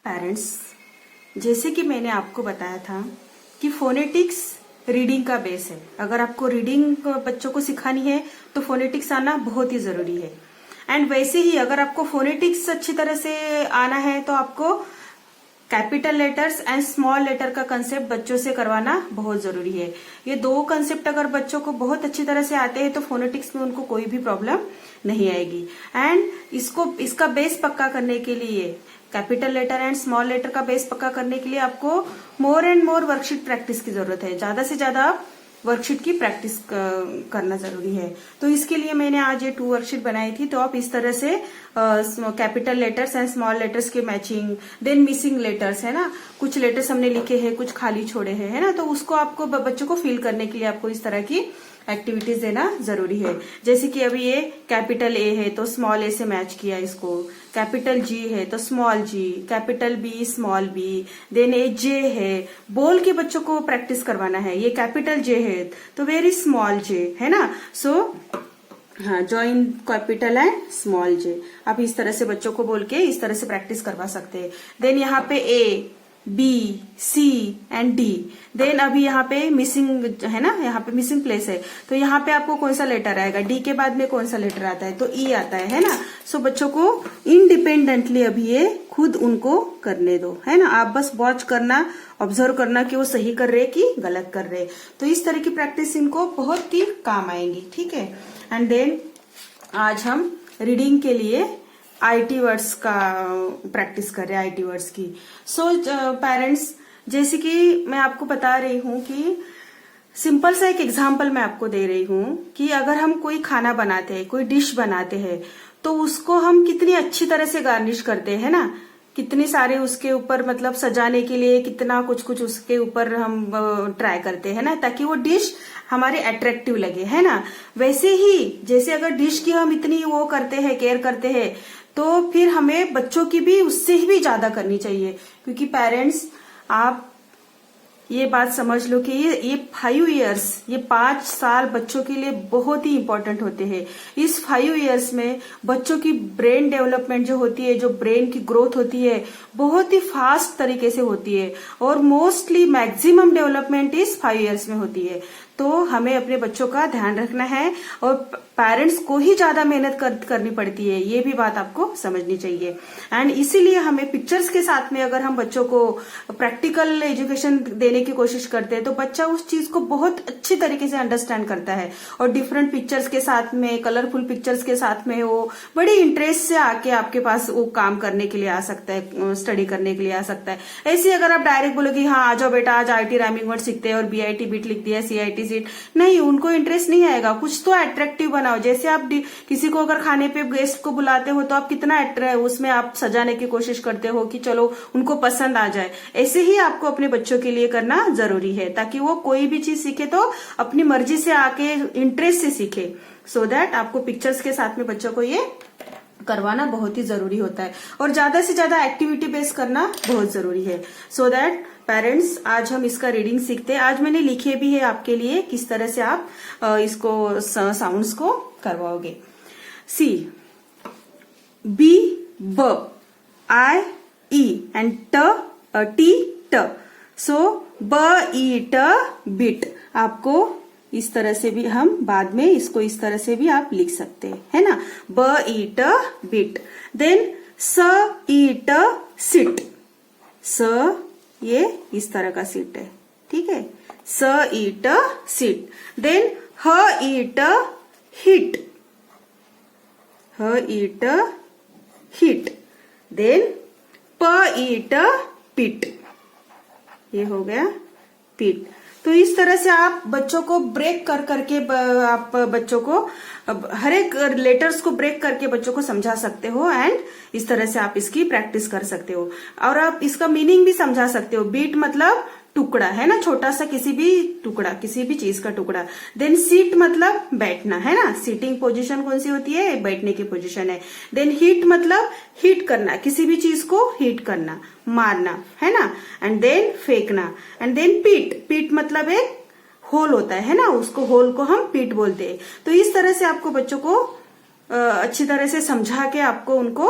Parents, जैसे कि मैंने आपको बताया था कि फोनेटिक्स रीडिंग का बेस है। अगर आपको रीडिंग बच्चों को सिखानी है तो फोनेटिक्स आना बहुत ही जरूरी है। एंड वैसे ही अगर आपको फोनेटिक्स अच्छी तरह से आना है तो आपको capital letters and small letter का कंसेप्ट बच्चों से करवाना बहुत जरूरी है। ये दो कंसेप्ट अगर बच्चों को बहुत अच्छी तरह से आते हैं तो फोनेटिक्स में उनको कोई भी प्रॉब्लम नहीं आएगी। एंड इसका बेस पक्का करने के लिए, capital letter and small letter का बेस पक्का करने के लिए आपको more and more worksheet practice की जरूरत है। ज्यादा से ज्यादा वर्कशीट की प्रैक्टिस करना जरूरी है। तो इसके लिए मैंने आज ये 2 वर्कशीट बनाई थी। तो आप इस तरह से capital letters and small letters के मैचिंग, देन मिसिंग लेटर्स है ना, कुछ लेटर्स हमने लिखे हैं, कुछ खाली छोड़े हैं, है ना, तो उसको आपको बच्चों को फिल करने के लिए आपको इस तरह की एक्टिविटीज देना जरूरी है। जैसे कि अभी ये कैपिटल ए है तो स्मॉल ए से मैच किया इसको, कैपिटल जी है तो small G, capital B small B, then A J है, बोल के बच्चों को प्रैक्टिस करवाना है। ये कैपिटल जे है तो वेरी स्मॉल जे, है ना। सो हाँ, जॉइन कैपिटल एंड स्मॉल जे, आप इस तरह से बच्चों को बोल के इस तरह से प्रैक्टिस करवा सकते हैं। देन यहाँ पे A, B, C and D, then अभी यहाँ पे मिसिंग है ना, यहाँ पे मिसिंग प्लेस है तो यहाँ पे आपको कौन सा लेटर आएगा, डी के बाद में कौन सा लेटर आता है तो ई आता है ना। सो बच्चों को इंडिपेंडेंटली अभी ये खुद उनको करने दो, है ना। आप बस वॉच करना, ऑब्जर्व करना कि वो सही कर रहे कि गलत कर रहे। तो इस तरह की प्रैक्टिस इनको बहुत ही काम आएंगी, ठीक है। एंड देन आज हम रीडिंग के लिए आईटी वर्ड्स का प्रैक्टिस कर रहे हैं, आईटी वर्ड्स की। सो पेरेंट्स, जैसे कि मैं आपको बता रही हूँ कि सिंपल सा एक एग्जांपल मैं आपको दे रही हूँ कि अगर हम कोई खाना बनाते हैं, कोई डिश बनाते हैं तो उसको हम कितनी अच्छी तरह से गार्निश करते हैं ना, कितने सारे उसके ऊपर मतलब सजाने के लिए कितना कुछ कुछ उसके ऊपर हम ट्राई करते हैं ना, ताकि वो डिश हमारे अट्रैक्टिव लगे, है ना। वैसे ही जैसे अगर डिश की हम इतनी वो करते हैं, केयर करते हैं, तो फिर हमें बच्चों की भी उससे भी ज्यादा करनी चाहिए। क्योंकि पेरेंट्स, आप ये बात समझ लो कि ये 5 इयर्स, ये 5 साल बच्चों के लिए बहुत ही इंपॉर्टेंट होते हैं। इस 5 इयर्स में बच्चों की ब्रेन डेवलपमेंट जो होती है, जो ब्रेन की ग्रोथ होती है, बहुत ही फास्ट तरीके से होती है और मोस्टली मैक्सिमम डेवलपमेंट इस 5 इयर्स में होती है। तो हमें अपने बच्चों का ध्यान रखना है और पेरेंट्स को ही ज्यादा मेहनत करनी पड़ती है, ये भी बात आपको समझनी चाहिए। एंड इसीलिए हमें पिक्चर्स के साथ में अगर हम बच्चों को प्रैक्टिकल एजुकेशन देने की कोशिश करते हैं तो बच्चा उस चीज को बहुत अच्छी तरीके से अंडरस्टैंड करता है और डिफरेंट पिक्चर्स के साथ में, कलरफुल पिक्चर्स के साथ में वो बड़ी इंटरेस्ट से आके आपके पास वो काम करने के लिए आ सकता है, स्टडी करने के लिए आ सकता है। ऐसे अगर आप डायरेक्ट बोलोगे हाँ आ जाओ बेटा, आज आईटी राइमिंग वर्ड सीखते हैं और बीआईटी बीट लिख दिया, सीआईटी सीट, नहीं, उनको इंटरेस्ट नहीं आएगा। कुछ तो अट्रैक्टिव बनाओ। जैसे आप किसी को अगर खाने पे गेस्ट को बुलाते हो तो आप कितना उसमें आप सजाने की कोशिश करते हो कि चलो उनको पसंद आ जाए। ऐसे ही आपको अपने बच्चों के लिए करना जरूरी है ताकि वो कोई भी चीज सीखे तो अपनी मर्जी से आके इंटरेस्ट से सीखे। सो दैट आपको पिक्चर्स के साथ में बच्चों को ये करवाना बहुत ही जरूरी होता है और ज्यादा से ज्यादा एक्टिविटी बेस करना बहुत जरूरी है। सो दैट पेरेंट्स, आज हम इसका रीडिंग सीखते हैं। आज मैंने लिखे भी है आपके लिए किस तरह से आप इसको साउंड्स को करवाओगे। सी, बी ब, आई ई एंड ट टी ट। सो ब ई ट बिट। आपको इस तरह से भी हम बाद में इसको इस तरह से भी आप लिख सकते हैं, है ना, ब ई ट बिट। देन स ई ट सिट। स ये इस तरह का सिट है, ठीक है, स ई ट सिट। देन ह ई ट हिट, ह ई ट हिट। देन प ई ट पिट, ये हो गया पिट। तो इस तरह से आप बच्चों को ब्रेक कर करके आप बच्चों को हर एक लेटर्स को ब्रेक करके बच्चों को समझा सकते हो एंड इस तरह से आप इसकी प्रैक्टिस कर सकते हो और आप इसका मीनिंग भी समझा सकते हो। बीट मतलब टुकड़ा, है ना, छोटा सा किसी भी टुकड़ा, किसी भी चीज का टुकड़ा। देन सीट मतलब बैठना, है ना, सीटिंग पोजीशन कौन सी होती है, बैठने की पोजीशन है। देन हिट मतलब हिट करना, किसी भी चीज को हिट करना, मारना, है ना। एंड देन फेंकना। एंड देन पीट, पीट मतलब एक होल होता है ना, उसको होल को हम पीट बोलते हैं। तो इस तरह से आपको बच्चों को अच्छी तरह से समझा के आपको उनको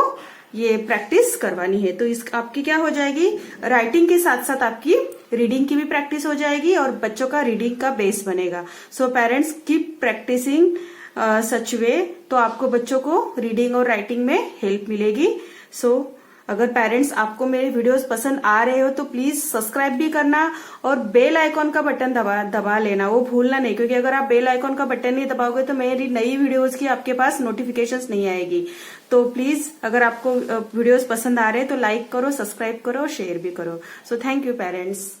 ये प्रैक्टिस करवानी है। तो इस आपकी क्या हो जाएगी, राइटिंग के साथ साथ आपकी रीडिंग की भी प्रैक्टिस हो जाएगी और बच्चों का रीडिंग का बेस बनेगा। सो पेरेंट्स कीप प्रैक्टिसिंग सच वे, तो आपको बच्चों को रीडिंग और राइटिंग में हेल्प मिलेगी। सो अगर पेरेंट्स आपको मेरे वीडियोस पसंद आ रहे हो तो प्लीज सब्सक्राइब भी करना और बेल आइकॉन का बटन दबा लेना, वो भूलना नहीं, क्योंकि अगर आप बेल आइकॉन का बटन नहीं दबाओगे तो मेरी नई वीडियोस की आपके पास नोटिफिकेशंस नहीं आएगी। तो प्लीज अगर आपको वीडियोस पसंद आ रहे हैं तो लाइक करो, सब्सक्राइब करो, शेयर भी करो। So thank you parents.